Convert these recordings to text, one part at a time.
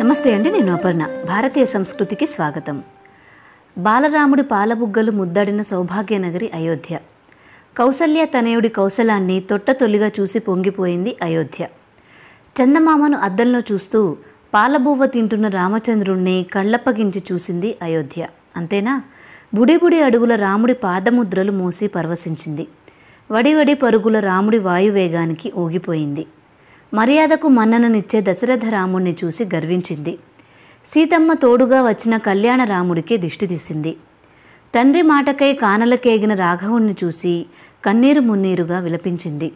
నమస్తే అండి, నేను అపర్ణ. భారతీయ సంస్కృతికి స్వాగతం. బాలరాముడి పాలబుగ్గలు ముద్దడిన సౌభాగ్యనగరి అయోధ్య. కౌసల్య తనయుడి కౌశలాన్ని తొట్టతొలిగా చూసి పొంగిపోయింది అయోధ్య. చందమామను అద్దంలో చూస్తూ పాలబువ్వ తింటున్న రామచంద్రుణ్ణి కళ్ళప్పగించి చూసింది అయోధ్య. అంతేనా, బుడిబుడి అడుగుల రాముడి పాదముద్రలు మోసి పరవశించింది. వడివడి పరుగుల రాముడి వాయువేగానికి ఊగిపోయింది. మర్యాదకు మన్నననిచ్చే దశరథ రాముణ్ణి చూసి గర్వించింది. సీతమ్మ తోడుగా వచ్చిన కళ్యాణ రాముడికి దిష్టి తీసింది. తండ్రి మాటకై కానలకేగిన రాఘవుణ్ణి చూసి కన్నీరు మున్నీరుగా విలపించింది.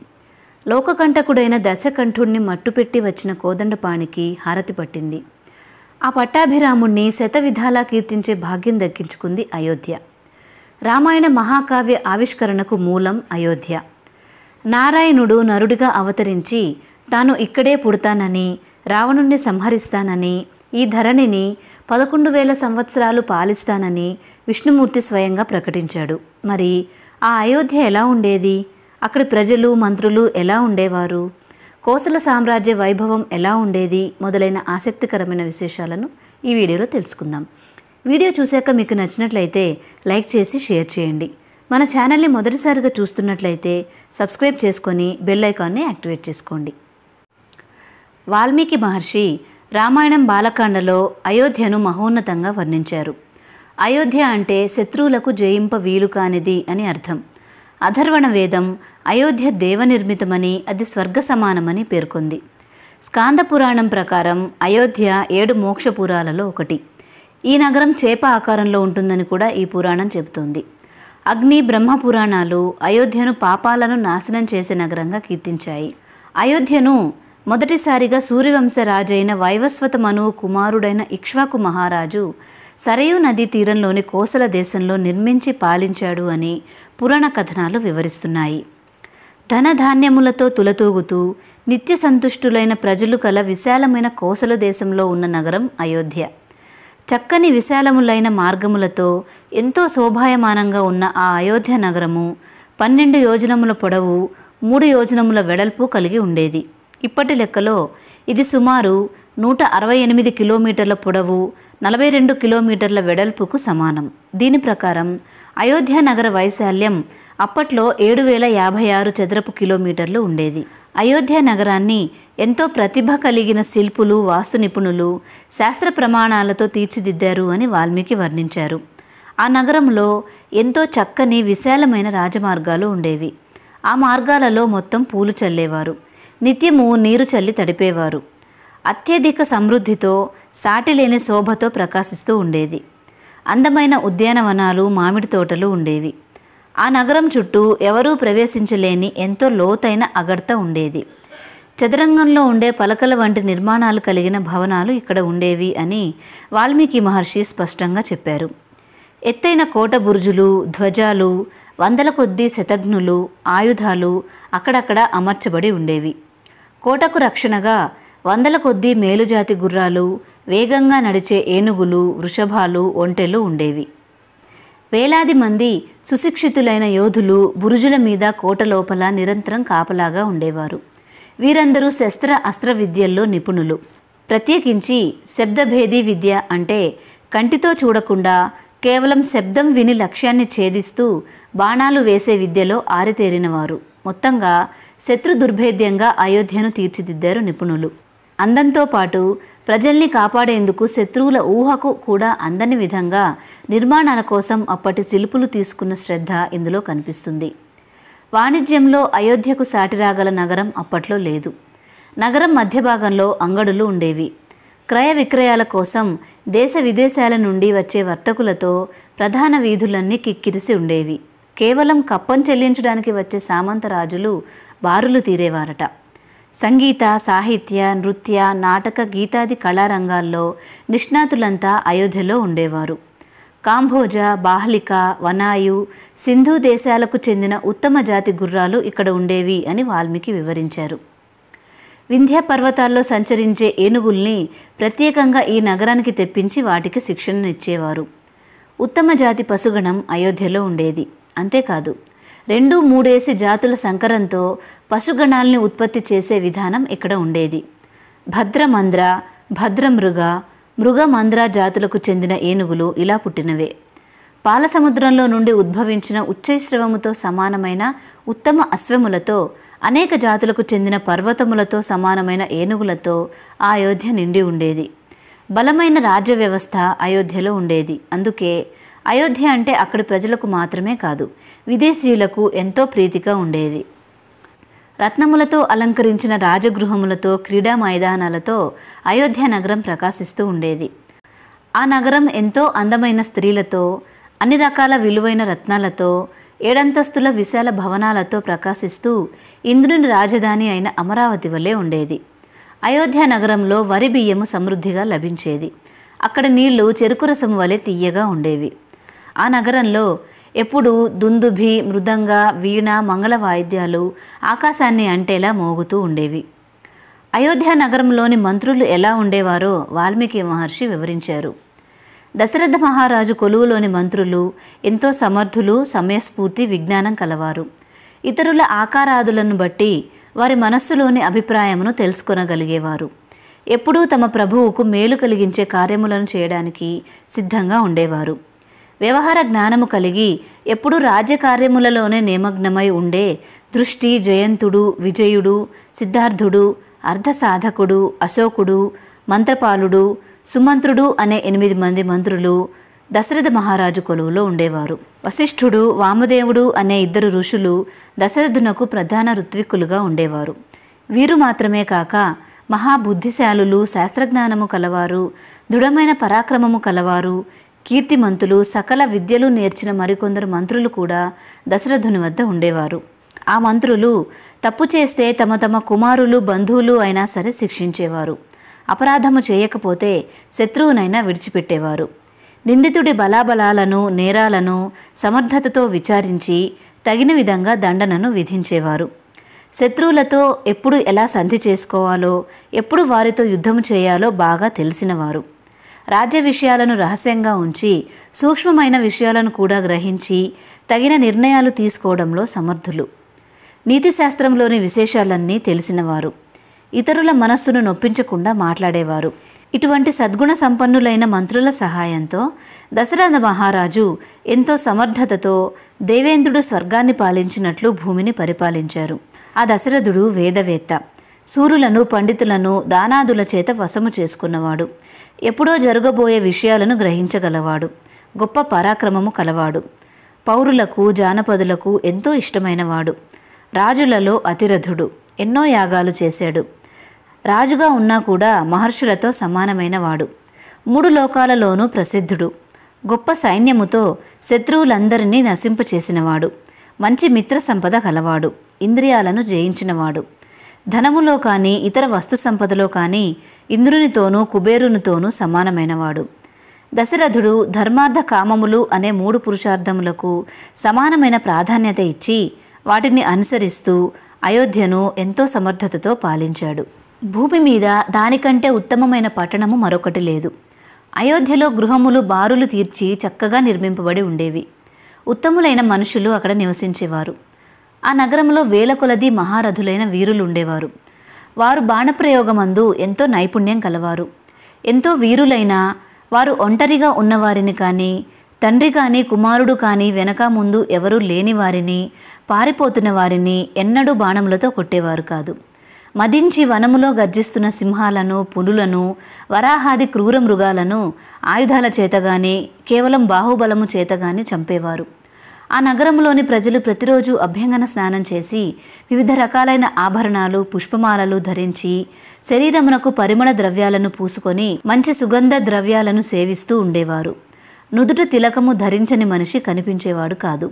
లోకకంటకుడైన దశకంఠుణ్ణి మట్టుపెట్టి వచ్చిన కోదండపాణికి హారతి పట్టింది. ఆ పట్టాభిరాముణ్ణి శతవిధాలా కీర్తించే భాగ్యం దక్కించుకుంది అయోధ్య. రామాయణ మహాకావ్య ఆవిష్కరణకు మూలం అయోధ్య. నారాయణుడు నరుడిగా అవతరించి తాను ఇక్కడే పుడతానని, రావణుణ్ణి సంహరిస్తానని, ఈ ధరణిని 11,000 సంవత్సరాలు పాలిస్తానని విష్ణుమూర్తి స్వయంగా ప్రకటించాడు. మరి ఆ అయోధ్య ఎలా ఉండేది? అక్కడి ప్రజలు, మంత్రులు ఎలా ఉండేవారు? కోసల సామ్రాజ్య వైభవం ఎలా ఉండేది? మొదలైన ఆసక్తికరమైన విశేషాలను ఈ వీడియోలో తెలుసుకుందాం. వీడియో చూశాక మీకు నచ్చినట్లయితే లైక్ చేసి షేర్ చేయండి. మన ఛానల్ని మొదటిసారిగా చూస్తున్నట్లయితే సబ్స్క్రైబ్ చేసుకొని బెల్ ఐకాన్ని యాక్టివేట్ చేసుకోండి. వాల్మీకి మహర్షి రామాయణం బాలకాండలో అయోధ్యను మహోన్నతంగా వర్ణించారు. అయోధ్య అంటే శత్రువులకు జయింప వీలు కానిది అని అర్థం. అథర్వణ వేదం అయోధ్య దేవనిర్మితమని, అది స్వర్గ సమానమని పేర్కొంది. స్కాంద పురాణం ప్రకారం అయోధ్య 7 మోక్షపురాలలో ఒకటి. ఈ నగరం చేప ఆకారంలో ఉంటుందని కూడా ఈ పురాణం చెబుతోంది. అగ్ని, బ్రహ్మ పురాణాలు అయోధ్యను పాపాలను నాశనం చేసే నగరంగా కీర్తించాయి. అయోధ్యను మొదటిసారిగా సూర్యవంశ రాజైన వైవస్వత మనువు కుమారుడైన ఇక్ష్వాకు మహారాజు సరయూ నదీ తీరంలోని కోసల దేశంలో నిర్మించి పాలించాడు అని పురాణ కథనాలు వివరిస్తున్నాయి. ధనధాన్యములతో తులతూగుతూ నిత్య సంతుష్టులైన ప్రజలు కల విశాలమైన కోసల దేశంలో ఉన్న నగరం అయోధ్య. చక్కని విశాలములైన మార్గములతో ఎంతో శోభాయమానంగా ఉన్న ఆ అయోధ్య నగరము 12 యోజనముల పొడవు, 3 యోజనముల వెడల్పు కలిగి ఉండేది. ఇప్పటి లెక్కలో ఇది సుమారు 168 కిలోమీటర్ల పొడవు, 42 కిలోమీటర్ల వెడల్పుకు సమానం. దీని ప్రకారం అయోధ్య నగర వైశాల్యం అప్పట్లో 7,056 చదరపు కిలోమీటర్లు ఉండేది. అయోధ్య నగరాన్ని ఎంతో ప్రతిభ కలిగిన శిల్పులు, వాస్తు నిపుణులు శాస్త్ర ప్రమాణాలతో తీర్చిదిద్దారు అని వాల్మీకి వర్ణించారు. ఆ నగరంలో ఎంతో చక్కని విశాలమైన రాజమార్గాలు ఉండేవి. ఆ మార్గాలలో మొత్తం పూలు చల్లేవారు. నిత్యము నీరు చల్లి తడిపేవారు. అత్యధిక సమృద్ధితో, సాటిలేని శోభతో ప్రకాశిస్తూ ఉండేది. అందమైన ఉద్యానవనాలు, మామిడి తోటలు ఉండేవి. ఆ నగరం చుట్టూ ఎవరూ ప్రవేశించలేని ఎంతో లోతైన అగర్త ఉండేది. చదరంగంలో ఉండే పలకల వంటి నిర్మాణాలు కలిగిన భవనాలు ఇక్కడ ఉండేవి అని వాల్మీకి మహర్షి స్పష్టంగా చెప్పారు. ఎత్తైన కోట బురుజులు, ధ్వజాలు, వందల కొద్దీ శతఘ్నులు, ఆయుధాలు అక్కడక్కడ అమర్చబడి ఉండేవి. కోటకు రక్షణగా వందల కొద్దీ మేలుజాతి గుర్రాలు, వేగంగా నడిచే ఏనుగులు, వృషభాలు, ఒంటెలు ఉండేవి. వేలాది మంది సుశిక్షితులైన యోధులు బురుజుల మీద కోట లోపల నిరంతరం కాపలాగా ఉండేవారు. వీరందరూ శస్త్ర అస్త్ర విద్యల్లో నిపుణులు. ప్రత్యేకించి శబ్దభేదీ విద్య అంటే కంటితో చూడకుండా కేవలం శబ్దం విని లక్ష్యాన్ని ఛేదిస్తూ బాణాలు వేసే విద్యలో ఆరితేరినవారు. మొత్తంగా శత్రు దుర్భేద్యంగా అయోధ్యను తీర్చిదిద్దారు నిపుణులు. అందంతో పాటు ప్రజల్ని కాపాడేందుకు శత్రువుల ఊహకు కూడా అందని విధంగా నిర్మాణాల కోసం అప్పటి శిల్పులు తీసుకున్న శ్రద్ధ ఇందులో కనిపిస్తుంది. వాణిజ్యంలో అయోధ్యకు సాటిరాగల నగరం అప్పట్లో లేదు. నగరం మధ్య భాగంలో అంగడులు ఉండేవి. క్రయ విక్రయాల కోసం దేశ విదేశాల నుండి వచ్చే వర్తకులతో ప్రధాన వీధులన్నీ కిక్కిరిసి ఉండేవి. కేవలం కప్పం చెల్లించడానికి వచ్చే సామంత రాజులు బారులు తీరేవారట. సంగీత, సాహిత్య, నృత్య, నాటక, గీతాది కళారంగాల్లో నిష్ణాతులంతా అయోధ్యలో ఉండేవారు. కాంభోజ, బాహ్లిక, వనాయు, సింధు దేశాలకు చెందిన ఉత్తమ జాతి గుర్రాలు ఇక్కడ ఉండేవి అని వాల్మీకి వివరించారు. వింధ్య పర్వతాల్లో సంచరించే ఏనుగుల్ని ప్రత్యేకంగా ఈ నగరానికి తెప్పించి వాటికి శిక్షణనిచ్చేవారు. ఉత్తమ జాతి పశుగణం అయోధ్యలో ఉండేది. అంతేకాదు, 2-3 జాతుల సంకరంతో పశుగణాల్ని ఉత్పత్తి చేసే విధానం ఇక్కడ ఉండేది. భద్రమంద్ర, భద్రమృగ, మృగమంద్ర జాతులకు చెందిన ఏనుగులు ఇలా పుట్టినవే. పాలసముద్రంలో నుండి ఉద్భవించిన ఉచ్చైశ్రవముతో సమానమైన ఉత్తమ అశ్వములతో, అనేక జాతులకు చెందిన పర్వతములతో సమానమైన ఏనుగులతో ఆ అయోధ్య నిండి ఉండేది. బలమైన రాజ్య వ్యవస్థ అయోధ్యలో ఉండేది. అందుకే అయోధ్య అంటే అక్కడి ప్రజలకు మాత్రమే కాదు, విదేశీయులకు ఎంతో ప్రీతిగా ఉండేది. రత్నములతో అలంకరించిన రాజగృహములతో, క్రీడా మైదానాలతో అయోధ్య నగరం ప్రకాశిస్తూ ఉండేది. ఆ నగరం ఎంతో అందమైన స్త్రీలతో, అన్ని రకాల విలువైన రత్నాలతో, 7 అంతస్తుల విశాల భవనాలతో ప్రకాశిస్తూ ఇంద్రుని రాజధాని అయిన అమరావతి వలె ఉండేది. అయోధ్య నగరంలో వరి బియ్యము సమృద్ధిగా లభించేది. అక్కడ నీళ్లు చెరుకు రసం వలె తీయగా ఉండేవి. ఆ నగరంలో ఎప్పుడూ దుందుభి, మృదంగ, వీణ, మంగళ వాయిద్యాలు ఆకాశాన్ని అంటేలా మోగుతూ ఉండేవి. అయోధ్య నగరంలోని మంత్రులు ఎలా ఉండేవారో వాల్మీకి మహర్షి వివరించారు. దశరథ మహారాజు కొలువులోని మంత్రులు ఎంతో సమర్థులు, సమయస్ఫూర్తి, విజ్ఞానం కలవారు. ఇతరుల ఆకారాదులను బట్టి వారి మనస్సులోని అభిప్రాయమును తెలుసుకొనగలిగేవారు. ఎప్పుడూ తమ ప్రభువుకు మేలు కలిగించే కార్యములను చేయడానికి సిద్ధంగా ఉండేవారు. వ్యవహార జ్ఞానము కలిగి ఎప్పుడూ రాజ్యకార్యములలోనే నిమగ్నమై ఉండే దృష్టి, జయంతుడు, విజయుడు, సిద్ధార్థుడు, అర్ధసాధకుడు, అశోకుడు, మంత్రపాలుడు, సుమంత్రుడు అనే 8 మంది మంత్రులు దశరథ మహారాజు కొలువులో ఉండేవారు. వశిష్ఠుడు, వామదేవుడు అనే 2 ఋషులు దశరథునకు ప్రధాన ఋత్విక్కులుగా ఉండేవారు. వీరు మాత్రమే కాక మహాబుద్ధిశాలులు, శాస్త్రజ్ఞానము కలవారు, దృఢమైన పరాక్రమము కలవారు, కీర్తిమంతులు, సకల విద్యలు నేర్చిన మరికొందరు మంత్రులు కూడా దశరథుని వద్ద ఉండేవారు. ఆ మంత్రులు తప్పు చేస్తే తమ తమ కుమారులు, బంధువులు అయినా సరే శిక్షించేవారు. అపరాధము చేయకపోతే శత్రువునైనా విడిచిపెట్టేవారు. నిందితుడి బలాబలాలను, నేరాలను సమర్థతతో విచారించి తగిన విధంగా దండనను విధించేవారు. శత్రువులతో ఎప్పుడు ఎలా సంధి చేసుకోవాలో, ఎప్పుడు వారితో యుద్ధము చేయాలో బాగా తెలిసినవారు. రాజ్య విషయాలను రహస్యంగా ఉంచి సూక్ష్మమైన విషయాలను కూడా గ్రహించి తగిన నిర్ణయాలు తీసుకోవడంలో సమర్థులు. నీతిశాస్త్రంలోని విశేషాలన్నీ తెలిసినవారు. ఇతరుల మనస్సును నొప్పించకుండా మాట్లాడేవారు. ఇటువంటి సద్గుణ సంపన్నులైన మంత్రుల సహాయంతో దశరథ మహారాజు ఎంతో సమర్థతతో దేవేంద్రుడు స్వర్గాన్ని పాలించినట్లు భూమిని పరిపాలించారు. ఆ దశరథుడు వేదవేత్త, సూరులను, పండితులను దానాదుల చేత వశము చేసుకున్నవాడు. ఎప్పుడో జరగబోయే విషయాలను గ్రహించగలవాడు. గొప్ప పరాక్రమము కలవాడు. పౌరులకు, జానపదులకు ఎంతో ఇష్టమైనవాడు. రాజులలో అతిరథుడు. ఎన్నో యాగాలు చేశాడు. రాజుగా ఉన్నా కూడా మహర్షులతో సమానమైన వాడు. 3 లోకాలలోనూ ప్రసిద్ధుడు. గొప్ప సైన్యముతో శత్రువులందరినీ నశింపచేసినవాడు. మంచి మిత్ర సంపద కలవాడు. ఇంద్రియాలను జయించినవాడు. ధనములో కానీ ఇతర వస్తు సంపదలో కానీ ఇంద్రునితోనూ కుబేరునితోనూ సమానమైనవాడు. దశరథుడు ధర్మార్థ కామములు అనే 3 పురుషార్థములకు సమానమైన ప్రాధాన్యత ఇచ్చి వాటిని అనుసరిస్తూ అయోధ్యను ఎంతో సమర్థతతో పాలించాడు. భూమి మీద దానికంటే ఉత్తమమైన పట్టణము మరొకటి లేదు. అయోధ్యలో గృహములు బారులు తీర్చి చక్కగా నిర్మింపబడి ఉండేవి. ఉత్తములైన మనుషులు అక్కడ నివసించేవారు. ఆ నగరంలో వేల కొలది మహారథులైన వీరులు ఉండేవారు. వారు బాణప్రయోగమందు ఎంతో నైపుణ్యం కలవారు. ఎంతో వీరులైన వారు ఒంటరిగా ఉన్నవారిని కానీ, తండ్రి కానీ, కుమారుడు కానీ, వెనక ముందు ఎవరూ లేని వారిని, పారిపోతున్న వారిని ఎన్నడూ బాణములతో కొట్టేవారు కాదు. మదించి వనములో గర్జిస్తున్న సింహాలను, పులులను, వరాహాది క్రూర మృగాలను ఆయుధాల చేతగాని, కేవలం బాహుబలము చేతగాని చంపేవారు. ఆ నగరంలోని ప్రజలు ప్రతిరోజు అభ్యంగన స్నానం చేసి వివిధ రకాలైన ఆభరణాలు, పుష్పమాలలు ధరించి శరీరమునకు పరిమళ ద్రవ్యాలను పూసుకొని మంచి సుగంధ ద్రవ్యాలను సేవిస్తూ ఉండేవారు. నుదుట తిలకము ధరించని మనిషి కనిపించేవాడు కాదు.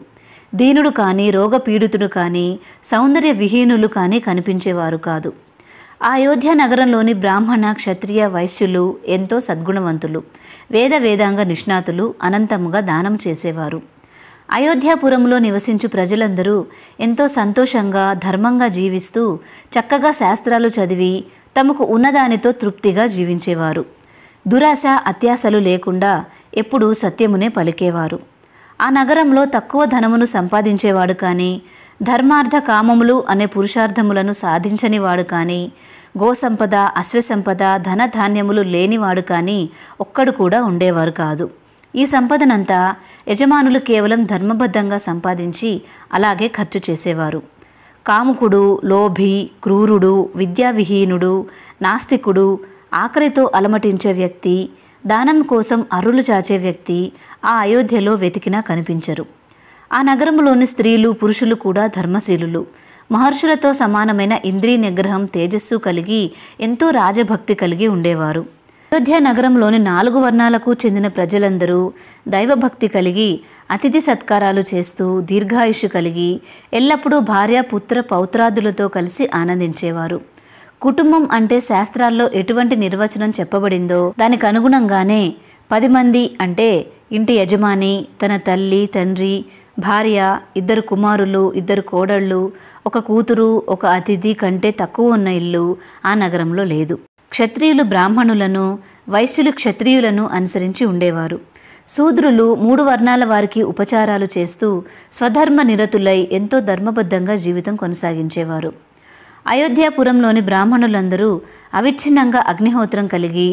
దీనుడు కానీ, రోగపీడితుడు కానీ, సౌందర్య విహీనులు కానీ కనిపించేవారు కాదు. ఆ అయోధ్య నగరంలోని బ్రాహ్మణ, క్షత్రియ, వైశ్యులు ఎంతో సద్గుణవంతులు, వేదాంగ నిష్ణాతులు, అనంతముగా దానం చేసేవారు. అయోధ్యాపురంలో నివసించు ప్రజలందరూ ఎంతో సంతోషంగా, ధర్మంగా జీవిస్తూ చక్కగా శాస్త్రాలు చదివి తమకు ఉన్నదానితో తృప్తిగా జీవించేవారు. దురాశ, అత్యాశలు లేకుండా ఎప్పుడూ సత్యమునే పలికేవారు. ఆ నగరంలో తక్కువ ధనమును సంపాదించేవాడు కానీ, ధర్మార్థ కామములు అనే పురుషార్థములను సాధించనివాడు కానీ, గోసంపద, అశ్వసంపద, ధనధాన్యములు లేనివాడు కానీ ఒక్కడు కూడా ఉండేవారు కాదు. ఈ సంపదనంతా యజమానులు కేవలం ధర్మబద్ధంగా సంపాదించి అలాగే ఖర్చు చేసేవారు. కాముకుడు, లోభి, క్రూరుడు, విద్యావిహీనుడు, నాస్తికుడు, ఆకలితో అలమటించే వ్యక్తి, దానం కోసం అరులు చాచే వ్యక్తి ఆ అయోధ్యలో వెతికినా కనిపించరు. ఆ నగరంలోని స్త్రీలు, పురుషులు కూడా ధర్మశీలులు. మహర్షులతో సమానమైన ఇంద్రియ నిగ్రహం, తేజస్సు కలిగి ఎంతో రాజభక్తి కలిగి ఉండేవారు. అయోధ్య నగరంలోని 4 వర్ణాలకు చెందిన ప్రజలందరూ దైవభక్తి కలిగి అతిథి సత్కారాలు చేస్తూ దీర్ఘాయుష్షు కలిగి ఎల్లప్పుడూ భార్య, పుత్ర, పౌత్రాదులతో కలిసి ఆనందించేవారు. కుటుంబం అంటే శాస్త్రాల్లో ఎటువంటి నిర్వచనం చెప్పబడిందో దానికి అనుగుణంగానే 10 మంది అంటే ఇంటి యజమాని, తన తల్లి, తండ్రి, భార్య, 2 కుమారులు, 2 కోడళ్ళు, 1 కూతురు, 1 అతిథి కంటే తక్కువ ఉన్న ఇల్లు ఆ నగరంలో లేదు. క్షత్రియులు బ్రాహ్మణులను, వైశ్యులు క్షత్రియులను అనుసరించి ఉండేవారు. శూద్రులు 3 వర్ణాల వారికి ఉపచారాలు చేస్తూ స్వధర్మ నిరతులై ఎంతో ధర్మబద్ధంగా జీవితం కొనసాగించేవారు. అయోధ్యాపురంలోని బ్రాహ్మణులందరూ అవిచ్ఛిన్నంగా అగ్నిహోత్రం కలిగి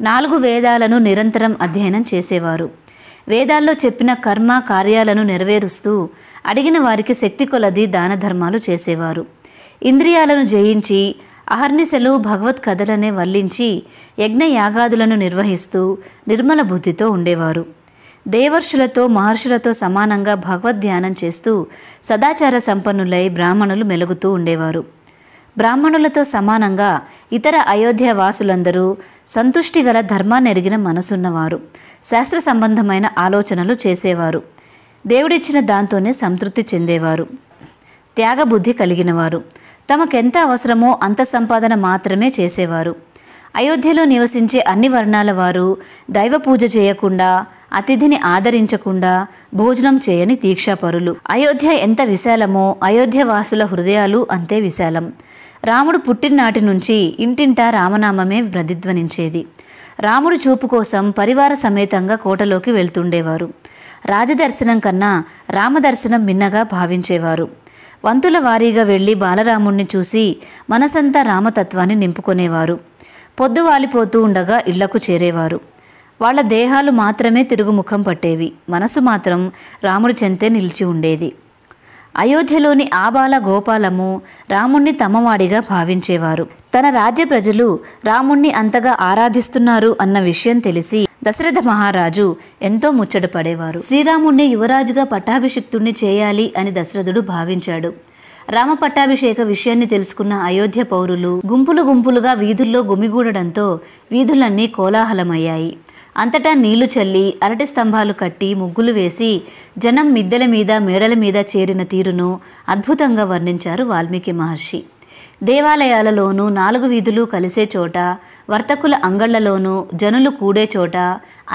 4 వేదాలను నిరంతరం అధ్యయనం చేసేవారు. వేదాల్లో చెప్పిన కర్మ కార్యాలను నెరవేరుస్తూ అడిగిన వారికి శక్తి కొలది దాన ధర్మాలు చేసేవారు. ఇంద్రియాలను జయించి అహర్నిశలు భగవత్ కథలనే వల్లించి యజ్ఞ యాగాదులను నిర్వహిస్తూ నిర్మల బుద్ధితో ఉండేవారు. దేవర్షులతో, మహర్షులతో సమానంగా భగవద్ధ్యానం చేస్తూ సదాచార సంపన్నులై బ్రాహ్మణులు మెలుగుతూ ఉండేవారు. బ్రాహ్మణులతో సమానంగా ఇతర అయోధ్య వాసులందరూ సంతుష్టి గల ధర్మాన్నెరిగిన మనసున్నవారు, శాస్త్ర సంబంధమైన ఆలోచనలు చేసేవారు, దేవుడిచ్చిన దాంతోనే సంతృప్తి చెందేవారు, త్యాగబుద్ధి కలిగినవారు, తమకెంత అవసరమో అంత సంపాదన మాత్రమే చేసేవారు. అయోధ్యలో నివసించే అన్ని వర్ణాల వారు దైవ పూజ చేయకుండా, అతిథిని ఆదరించకుండా భోజనం చేయని దీక్షాపరులు. అయోధ్య ఎంత విశాలమో అయోధ్య వాసుల హృదయాలు అంతే విశాలం. రాముడు పుట్టిననాటి నుంచి ఇంటింటా రామనామమే ప్రతిధ్వనించేది. రాముడి చూపు కోసం పరివార సమేతంగా కోటలోకి వెళ్తుండేవారు. రాజదర్శనం కన్నా రామదర్శనం మిన్నగా భావించేవారు. వంతుల వారీగా వెళ్ళి బాలరాముణ్ణి చూసి మనసంతా రామతత్వాన్ని నింపుకొనేవారు. పొద్దువాలిపోతూ ఉండగా ఇళ్లకు చేరేవారు. వాళ్ళ దేహాలు మాత్రమే తిరుగుముఖం పట్టేవి, మనసు మాత్రం రాముడి చెంతే నిలిచి ఉండేది. అయోధ్యలోని ఆబాల గోపాలము రాముణ్ణి తమవాడిగా భావించేవారు. తన రాజ్య ప్రజలు రాముణ్ణి అంతగా ఆరాధిస్తున్నారు అన్న విషయం తెలిసి దశరథ మహారాజు ఎంతో ముచ్చట పడేవారు. శ్రీరాముణ్ణి యువరాజుగా పట్టాభిషిక్తుణ్ణి చేయాలి అని దశరథుడు భావించాడు. రామ పట్టాభిషేక విషయాన్ని తెలుసుకున్న అయోధ్య పౌరులు గుంపులు గుంపులుగా వీధుల్లో గుమిగూడడంతో వీధులన్నీ కోలాహలమయ్యాయి. అంతటా నీళ్లు చల్లి, అరటి స్తంభాలు కట్టి, ముగ్గులు వేసి జనం మిద్దెల మీద, మేడల మీద చేరిన తీరును అద్భుతంగా వర్ణించారు వాల్మీకి మహర్షి. దేవాలయాలలోనూ 4 వీధులు కలిసే చోట, వర్తకుల అంగళ్లలోనూ, జనులు కూడే చోట,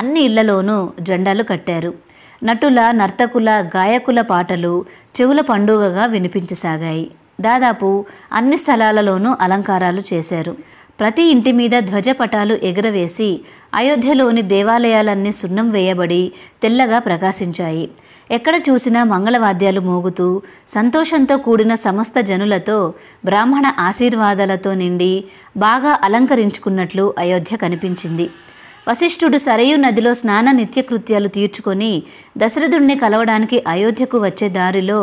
అన్ని ఇళ్లలోనూ జెండాలు కట్టారు. నటుల, నర్తకుల, గాయకుల పాటలు చెవుల పండుగగా వినిపించసాగాయి. దాదాపు అన్ని స్థలాలలోనూ అలంకారాలు చేశారు. ప్రతి ఇంటి మీద ధ్వజపటాలు ఎగురవేసి అయోధ్యలోని దేవాలయాలన్నీ సున్నం వేయబడి తెల్లగా ప్రకాశించాయి. ఎక్కడ చూసినా మంగళవాద్యాలు మోగుతూ సంతోషంతో కూడిన సమస్త జనులతో, బ్రాహ్మణ ఆశీర్వాదాలతో నిండి బాగా అలంకరించుకున్నట్లు అయోధ్య కనిపించింది. వశిష్ఠుడు సరయూ నదిలో స్నాన నిత్యకృత్యాలు తీర్చుకొని దశరథుణ్ణి కలవడానికి అయోధ్యకు వచ్చే దారిలో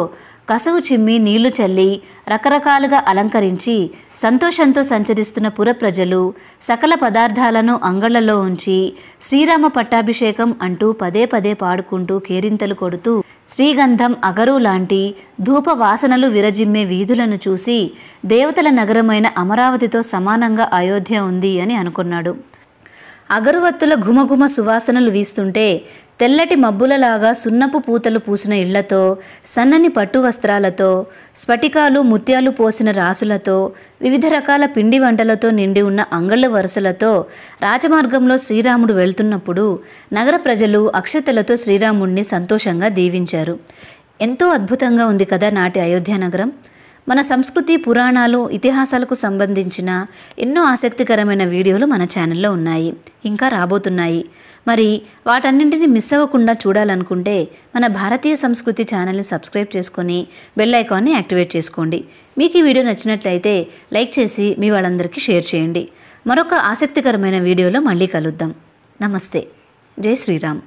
కసవు చిమ్మి నీళ్లు చల్లి రకరకాలుగా అలంకరించి సంతోషంతో సంచరిస్తున్న పురప్రజలు సకల పదార్థాలను అంగళ్లలో ఉంచి శ్రీరామ పట్టాభిషేకం అంటూ పదే పదే పాడుకుంటూ కేరింతలు కొడుతూ శ్రీగంధం, అగరు లాంటి ధూప వాసనలు విరజిమ్మే వీధులను చూసి దేవతల నగరమైన అమరావతితో సమానంగా అయోధ్య ఉంది అని అనుకున్నాడు. అగరువత్తుల ఘుమఘుమ సువాసనలు వీస్తుంటే తెల్లటి మబ్బులలాగా సున్నపు పూతలు పూసిన ఇళ్లతో, సన్నని పట్టు వస్త్రాలతో, స్ఫటికాలు ముత్యాలు పోసిన రాసులతో, వివిధ రకాల పిండి వంటలతో నిండి ఉన్న అంగళ్ళ వరుసలతో రాజమార్గంలో శ్రీరాముడు వెళ్తున్నప్పుడు నగర ప్రజలు అక్షతలతో శ్రీరాముడిని సంతోషంగా దీవించారు. ఎంతో అద్భుతంగా ఉంది కదా నాటి అయోధ్య నగరం. మన సంస్కృతి, పురాణాలు, ఇతిహాసాలకు సంబంధించిన ఎన్నో ఆసక్తికరమైన వీడియోలు మన ఛానల్లో ఉన్నాయి, ఇంకా రాబోతున్నాయి. మరి వాటన్నింటినీ మిస్ అవ్వకుండా చూడాలనుకుంటే మన భారతీయ సంస్కృతి ఛానల్ని సబ్స్క్రైబ్ చేసుకొని బెల్ ఐకాన్ని యాక్టివేట్ చేసుకోండి. మీకు ఈ వీడియో నచ్చినట్లయితే లైక్ చేసి మీ వాళ్ళందరికీ షేర్ చేయండి. మరొక ఆసక్తికరమైన వీడియోలో మళ్ళీ కలుద్దాం. నమస్తే. జై శ్రీరామ్.